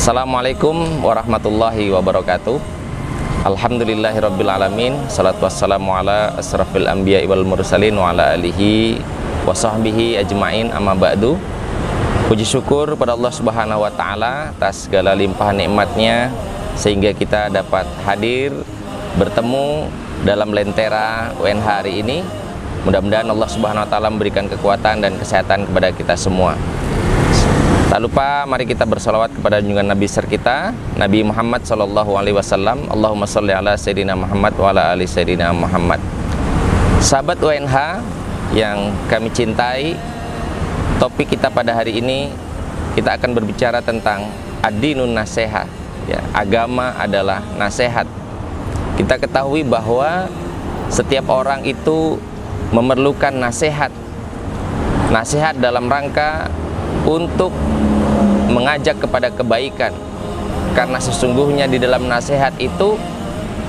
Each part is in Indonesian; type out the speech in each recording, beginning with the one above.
Assalamualaikum warahmatullahi wabarakatuh. Alhamdulillahirrabbilalamin. Salatu wassalamu ala asrafil anbiya wal mursalin wa ala alihi wa sahbihi ajma'in, amma ba'du. Puji syukur pada Allah Subhanahu wa ta'ala atas segala limpahan nikmatnya sehingga kita dapat hadir bertemu dalam lentera UNH hari ini. Mudah-mudahan Allah Subhanahu wa ta'ala memberikan kekuatan dan kesehatan kepada kita semua. Tak lupa mari kita bersalawat kepada junjungan Nabi besar kita, Nabi Muhammad sallallahu alaihi wasallam. Allahumma sholli ala sayyidina Muhammad wa ala ali sayyidina Muhammad. Sahabat UNH yang kami cintai, topik kita pada hari ini kita akan berbicara tentang ad-dinun nasihat, ya, agama adalah nasihat. Kita ketahui bahwa setiap orang itu memerlukan nasihat. Nasihat dalam rangka untuk mengajak kepada kebaikan, karena sesungguhnya di dalam nasihat itu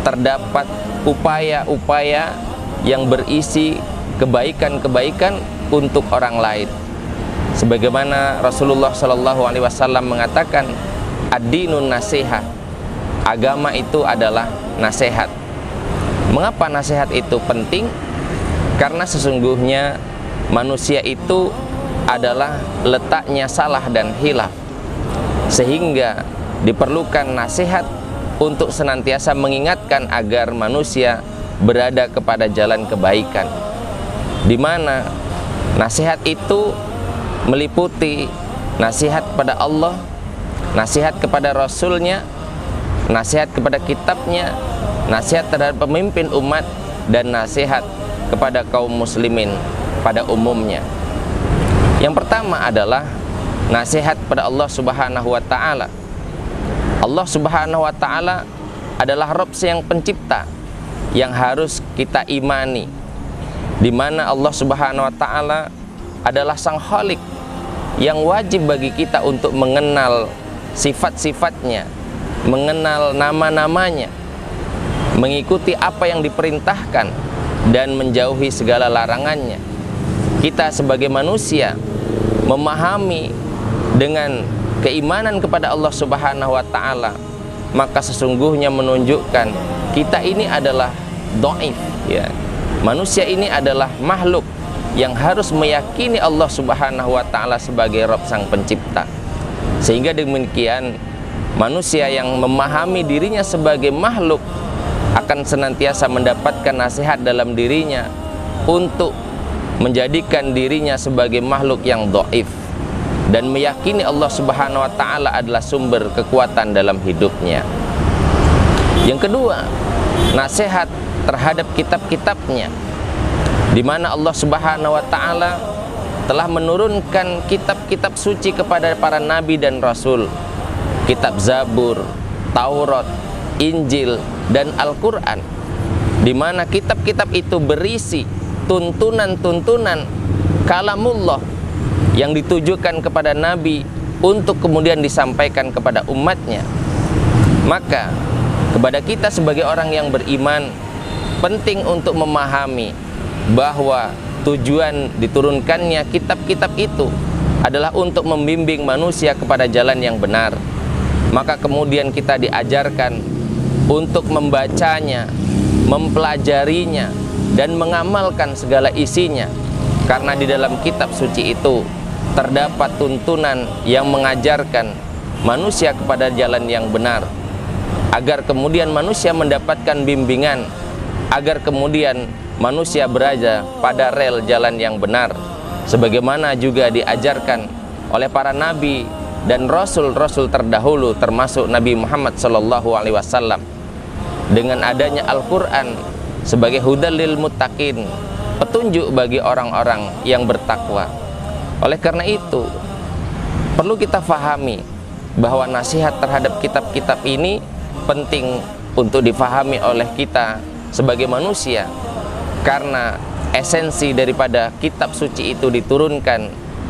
terdapat upaya-upaya yang berisi kebaikan-kebaikan untuk orang lain. Sebagaimana Rasulullah Shallallahu Alaihi Wasallam mengatakan, ad-dinun nasihat, agama itu adalah nasihat. Mengapa nasihat itu penting? Karena sesungguhnya manusia itu adalah letaknya salah dan hilaf, sehingga diperlukan nasihat untuk senantiasa mengingatkan agar manusia berada kepada jalan kebaikan, di mana nasihat itu meliputi nasihat kepada Allah, nasihat kepada Rasulnya, nasihat kepada kitabnya, nasihat terhadap pemimpin umat, dan nasihat kepada kaum muslimin pada umumnya. Yang pertama adalah nasihat pada Allah Subhanahu wa ta'ala. Allah Subhanahu wa ta'ala adalah Rabb yang pencipta yang harus kita imani, di mana Allah Subhanahu wa ta'ala adalah Sang Khalik yang wajib bagi kita untuk mengenal sifat-sifatnya, mengenal nama-namanya, mengikuti apa yang diperintahkan dan menjauhi segala larangannya. Kita sebagai manusia memahami dengan keimanan kepada Allah Subhanahu wa ta'ala, maka sesungguhnya menunjukkan kita ini adalah dhaif, ya. Manusia ini adalah makhluk yang harus meyakini Allah Subhanahu wa ta'ala sebagai Rabb sang pencipta. Sehingga demikian manusia yang memahami dirinya sebagai makhluk akan senantiasa mendapatkan nasihat dalam dirinya untuk menjadikan dirinya sebagai makhluk yang dhaif dan meyakini Allah Subhanahu wa ta'ala adalah sumber kekuatan dalam hidupnya. Yang kedua, nasihat terhadap kitab-kitabnya, di mana Allah Subhanahu wa ta'ala telah menurunkan kitab-kitab suci kepada para nabi dan rasul. Kitab Zabur, Taurat, Injil, dan Al-Quran, di mana kitab-kitab itu berisi tuntunan-tuntunan kalamullah yang ditujukan kepada Nabi untuk kemudian disampaikan kepada umatnya. Maka kepada kita sebagai orang yang beriman penting untuk memahami bahwa tujuan diturunkannya kitab-kitab itu adalah untuk membimbing manusia kepada jalan yang benar. Maka kemudian kita diajarkan untuk membacanya, mempelajarinya, dan mengamalkan segala isinya, karena di dalam kitab suci itu terdapat tuntunan yang mengajarkan manusia kepada jalan yang benar, agar kemudian manusia mendapatkan bimbingan, agar kemudian manusia berada pada rel jalan yang benar, sebagaimana juga diajarkan oleh para nabi dan rasul-rasul terdahulu, termasuk Nabi Muhammad SAW, dengan adanya Al-Quran sebagai hudal lil muttaqin, petunjuk bagi orang-orang yang bertakwa. Oleh karena itu perlu kita fahami bahwa nasihat terhadap kitab-kitab ini penting untuk difahami oleh kita sebagai manusia, karena esensi daripada kitab suci itu diturunkan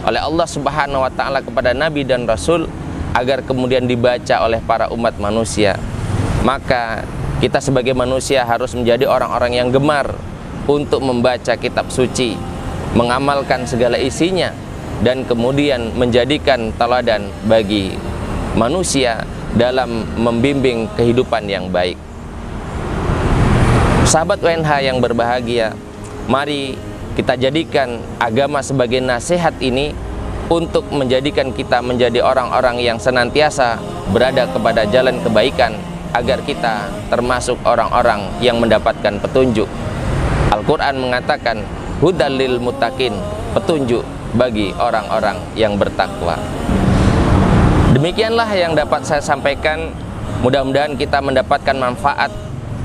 oleh Allah Subhanahu wa ta'ala kepada nabi dan rasul agar kemudian dibaca oleh para umat manusia. Maka kita sebagai manusia harus menjadi orang-orang yang gemar untuk membaca kitab suci, mengamalkan segala isinya, dan kemudian menjadikan teladan bagi manusia dalam membimbing kehidupan yang baik. Sahabat UNH yang berbahagia, mari kita jadikan agama sebagai nasihat ini untuk menjadikan kita menjadi orang-orang yang senantiasa berada kepada jalan kebaikan, agar kita termasuk orang-orang yang mendapatkan petunjuk. Al-Quran mengatakan hudal lil muttaqin, petunjuk bagi orang-orang yang bertakwa. Demikianlah yang dapat saya sampaikan. Mudah-mudahan kita mendapatkan manfaat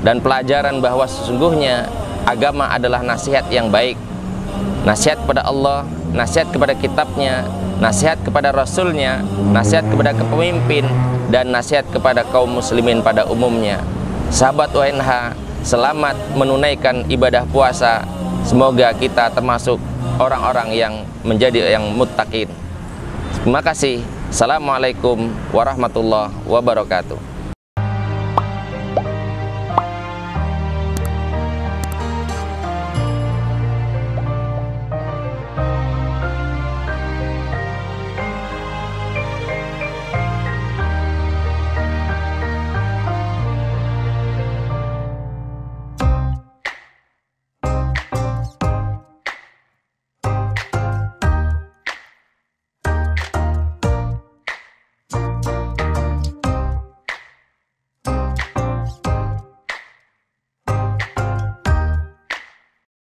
dan pelajaran bahwa sesungguhnya agama adalah nasihat yang baik, nasihat kepada Allah, nasihat kepada kitabnya, nasihat kepada Rasulnya, nasihat kepada kepemimpin, dan nasihat kepada kaum muslimin pada umumnya. Sahabat UNH, selamat menunaikan ibadah puasa. Semoga kita termasuk orang-orang yang menjadi yang muttaqin. Terima kasih. Assalamualaikum warahmatullahi wabarakatuh.